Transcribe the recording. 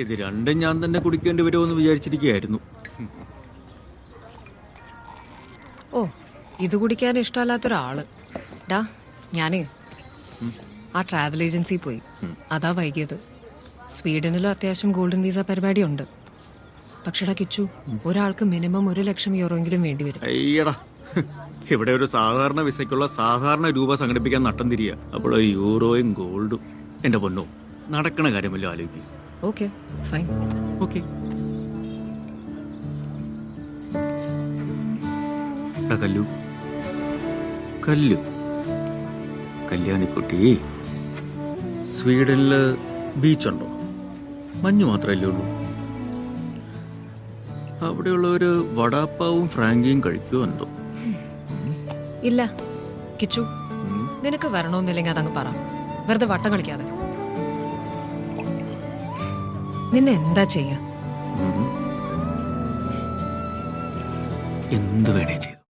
ഇത് രണ്ടും ഞാൻ തന്നെ കുടിക്കേണ്ടി വരുമെന്ന് വിചാരിച്ചിരിക്കുകയായിരുന്നു. ഓ, ഇത് കുടിക്കാൻ ഇഷ്ടമല്ലാത്തൊരാള്. ഡാ, ഞാനേ ആ ട്രാവൽ ഏജൻസി പോയി. അതാ വൈകിയത്. സ്വീഡനിലും അത്യാവശ്യം ഗോൾഡൻ വീസ പരിപാടിയുണ്ട്. പക്ഷെടാ കിച്ചു, ഒരാൾക്ക് മിനിമം 1,00,000 യൂറോയെങ്കിലും വേണ്ടിവരും. അയ്യടാ, ഇവിടെ ഒരു സാധാരണ വിസയ്ക്കുള്ള സാധാരണ രൂപ സംഘടിപ്പിക്കാൻ നട്ടം തിരിയ. അപ്പോൾ ഒരു യൂറോയും ഗോൾഡും. എന്റെ പൊന്നോ, നടക്കണ കാര്യമല്ലോ ആലോചിക്കും. Okay, fine. ഓക്കെ. കല്ലു കല്ലു കല്യാണിക്കുട്ടി, സ്വീഡനില് ബീച്ചുണ്ടോ? മഞ്ഞ് മാത്രമല്ലേ ഉള്ളൂ. അവിടെയുള്ളവര് വടാപ്പാവും ഫ്രാങ്കിയും കഴിക്കുമോ എന്തോ? ഇല്ല കിച്ചു, നിനക്ക് വരണോന്നില്ലെങ്കിൽ അതങ്ങ് പറ. വെറുതെ വട്ടം കളിക്കാതെ. നിന്നെ എന്താ ചെയ്യാ? എന്ത് വേണേ ചെയ്തു.